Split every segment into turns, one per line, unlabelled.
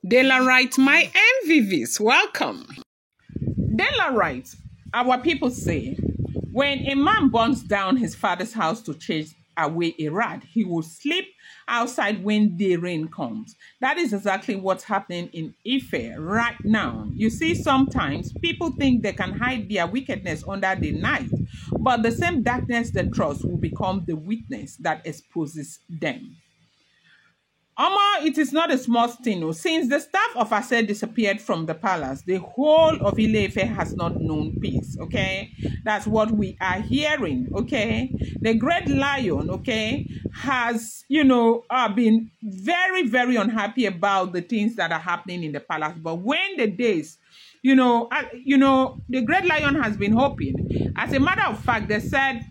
Delarite, my MVVs, welcome. Delarite, our people say, when a man burns down his father's house to chase away a rat, he will sleep outside when the rain comes. That is exactly what's happening in Ife right now. You see, sometimes people think they can hide their wickedness under the night, but the same darkness they trust will become the witness that exposes them. It is not a small thing. Since the staff of Ase disappeared from the palace, the whole of Ile-Ife has not known peace, okay? That's what we are hearing, okay? The great lion, okay, has, been very, very unhappy about the things that are happening in the palace. But when the days, the great lion has been hoping. As a matter of fact, they said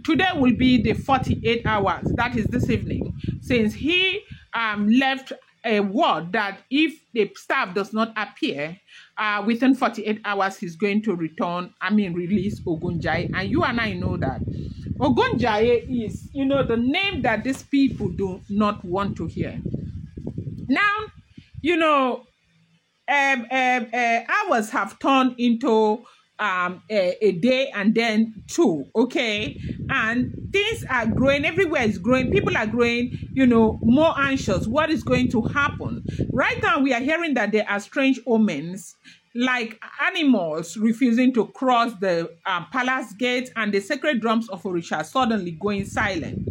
today will be the 48 hours, that is this evening, since he left a word that if the staff does not appear within 48 hours, he's going to release Ogünjãyi. And you and I know that Ogünjãyi is, the name that these people do not want to hear. Now, hours have turned into a day and then two, okay? And things are growing, everywhere is growing, people are growing, more anxious. What is going to happen? Right now, we are hearing that there are strange omens, like animals refusing to cross the palace gate and the sacred drums of Orisha suddenly going silent.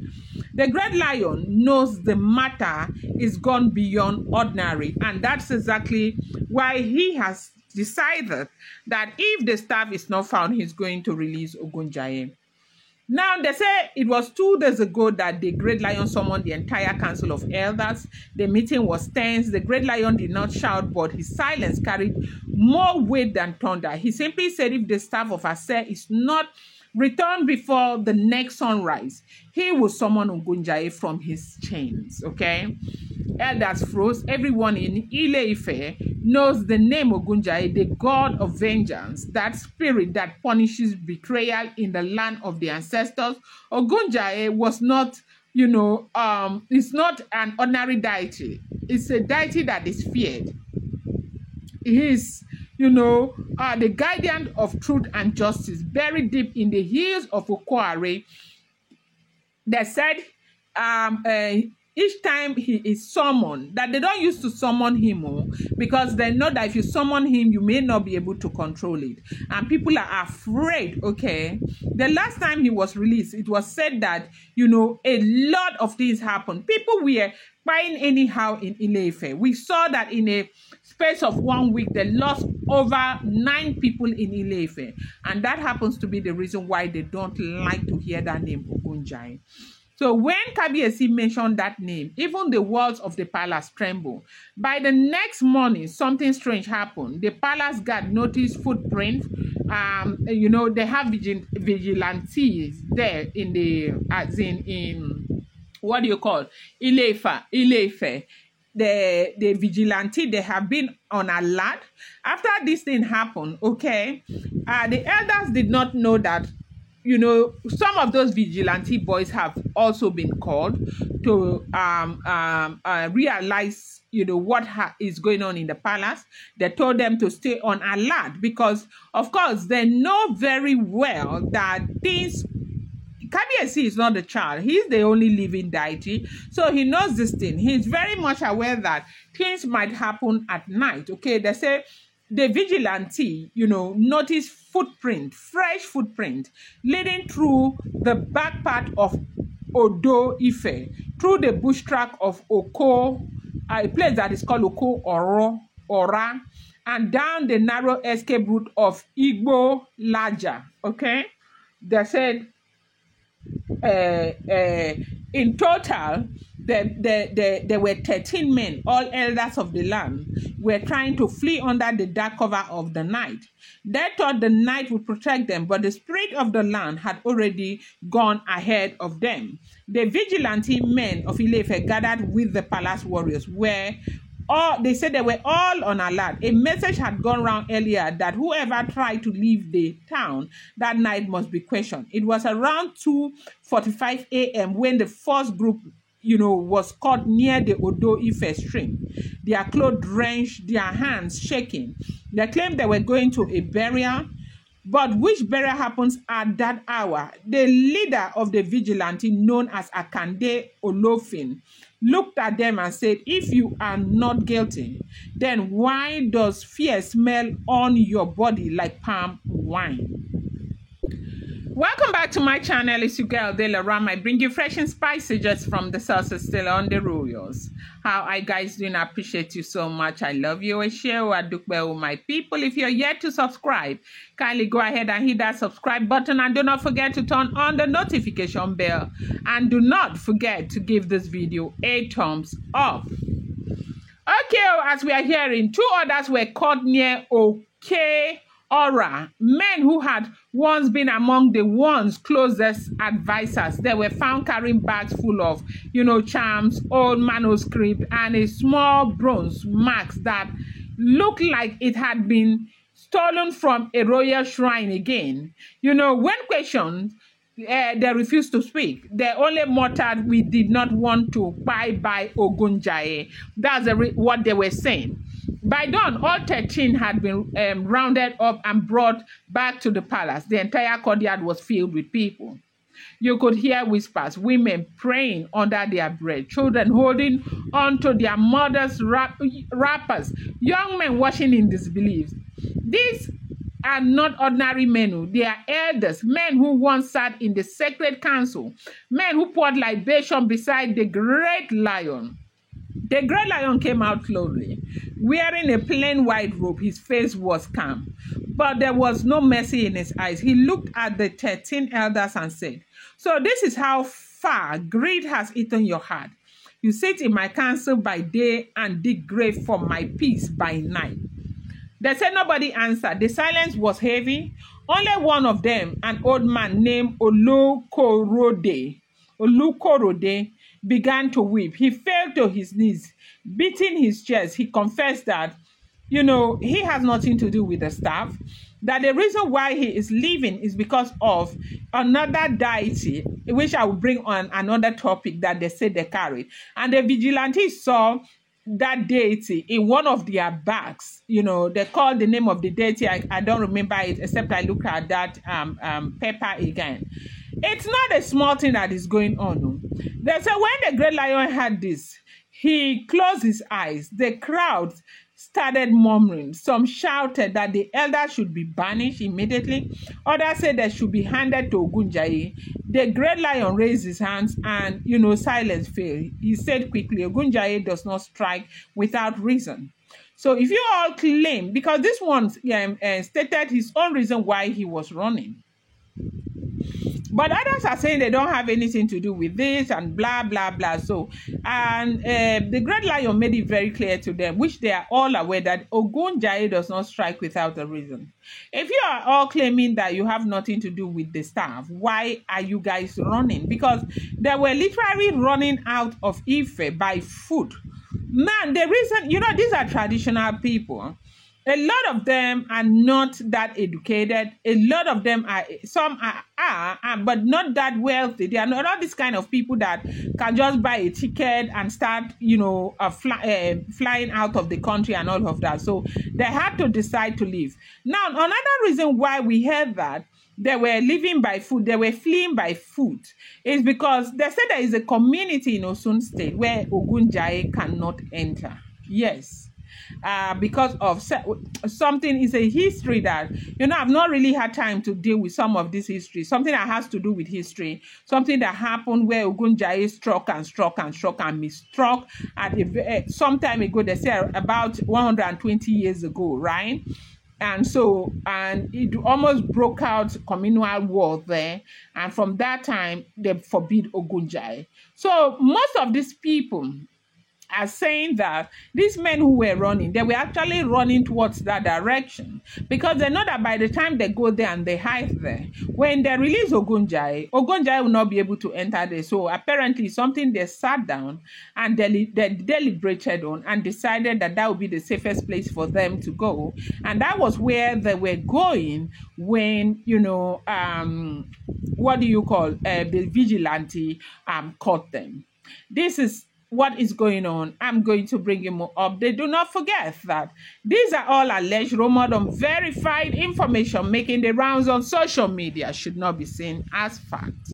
The great lion knows the matter is gone beyond ordinary, and that's exactly why he has decided that if the staff is not found, he's going to release Ogünjãyi. Now, they say it was 2 days ago that the great lion summoned the entire council of elders. The meeting was tense. The great lion did not shout, but his silence carried more weight than thunder. He simply said if the staff of Ase is not returned before the next sunrise, he will summon Ogünjãyi from his chains, okay? Elders froze. Everyone in Ile-Ife knows the name Ogünjãyi, the god of vengeance, that spirit that punishes betrayal in the land of the ancestors. Ogünjãyi was not, it's not an ordinary deity. It's a deity that is feared. He is, the guardian of truth and justice, buried deep in the hills of Oke-Ora. They said, each time he is summoned, that they don't used to summon him because they know that if you summon him, you may not be able to control it. And people are afraid, okay? The last time he was released, it was said that, a lot of things happened. People were buying anyhow in Ile-Ife. We saw that in a space of 1 week, they lost over 9 people in Ile-Ife. And that happens to be the reason why they don't like to hear that name, Ogünjãyi. So when Kabiyesi mentioned that name, even the walls of the palace trembled. By the next morning, something strange happened. The palace guard noticed footprints. They have vigilantes there in the, what do you call, Ile-Ife. The vigilante, they have been on alert. After this thing happened, okay, the elders did not know that, some of those vigilante boys have also been called to realize, what is going on in the palace. They told them to stay on alert because, of course, they know very well that things. Kabiyesi is not the child. He's the only living deity. So he knows this thing. He's very much aware that things might happen at night. Okay, they say the vigilante, noticed fresh footprint, leading through the back part of Odo-Ife, through the bush track of a place that is called Oke-Ora, and down the narrow escape route of Igbo-Laja. Okay, they said in total, there were 13 men, all elders of the land, were trying to flee under the dark cover of the night. They thought the night would protect them, but the spirit of the land had already gone ahead of them. The vigilante men of Ile-Ife gathered with the palace warriors, they said they were all on alert. A message had gone round earlier that whoever tried to leave the town that night must be questioned. It was around 2:45 a.m. when the first group, was caught near the Odo-Ife stream. Their clothes drenched, their hands shaking. They claimed they were going to a burial, but which burial happens at that hour? The leader of the vigilante, known as Akande Olofin, looked at them and said, if you are not guilty, then why does fear smell on your body like palm wine? Welcome back to my channel. It's your girl Ram. I bring you fresh and spicy just from the sources still on the royals. How I guys doing? I appreciate you so much. I love you. I share with my people. If you're yet to subscribe, kindly go ahead and hit that subscribe button, and do not forget to turn on the notification bell, and do not forget to give this video a thumbs up. Okay, as we are hearing, 2 others were caught near Oke-Ora, men who had once been among the one's closest advisors. They were found carrying bags full of, charms, old manuscript, and a small bronze mark that looked like it had been stolen from a royal shrine again. When questioned, they refused to speak. They only muttered, "We did not want to buy Ogünjãyi." That's what they were saying. By dawn, all 13 had been rounded up and brought back to the palace. The entire courtyard was filled with people. You could hear whispers, women praying under their breath, children holding onto their mothers' wrappers, young men watching in disbelief. These are not ordinary men. They are elders, men who once sat in the sacred council, men who poured libation beside the great lion. The great lion came out slowly, wearing a plain white robe. His face was calm, but there was no mercy in his eyes. He looked at the 13 elders and said, "So this is how far greed has eaten your heart. You sit in my council by day and dig grave for my peace by night." They said nobody answered. The silence was heavy. Only one of them, an old man named Olukorode, began to weep. He fell to his knees, beating his chest. He confessed that, he has nothing to do with the staff, that the reason why he is leaving is because of another deity, which I will bring on another topic that they said they carried. And the vigilantes saw that deity in one of their bags. They called the name of the deity. I don't remember it, except I look at that paper again. It's not a small thing that is going on. They said when the great lion had this, he closed his eyes. The crowd started murmuring. Some shouted that the elder should be banished immediately. Others said they should be handed to Ogünjãyi. The great lion raised his hands and, silence fell. He said quickly, "Ogünjãyi does not strike without reason." So if you all claim, because this one stated his own reason why he was running, but others are saying they don't have anything to do with this and blah, blah, blah. So, and the great lion made it very clear to them, which they are all aware, that Ogünjãyi does not strike without a reason. If you are all claiming that you have nothing to do with the staff, why are you guys running? Because they were literally running out of Ife by foot. Man, the reason, these are traditional people. A lot of them are not that educated. A lot of them some are, but not that wealthy. They are not this kind of people that can just buy a ticket and start, flying out of the country and all of that. So they had to decide to leave. Now, another reason why we heard that they were living by foot, they were fleeing by foot, is because they said there is a community in Osun State where Ogünjãyi cannot enter. Yes. Because of something is a history that, I've not really had time to deal with some of this history. Something that has to do with history. Something that happened where Ogünjãyi struck and misstruck at some time ago. They say about 120 years ago, right? And so, and it almost broke out communal war there. And from that time, they forbid Ogünjãyi. So most of these people are saying that these men who were running, they were actually running towards that direction, because they know that by the time they go there and they hide there, when they release Ogünjãyi will not be able to enter there. So apparently something they sat down and they deliberated on and decided that that would be the safest place for them to go. And that was where they were going when, the vigilante caught them. This is what is going on. I'm going to bring you more update. Do not forget that these are all alleged, rumored, unverified information making the rounds on social media, should not be seen as fact.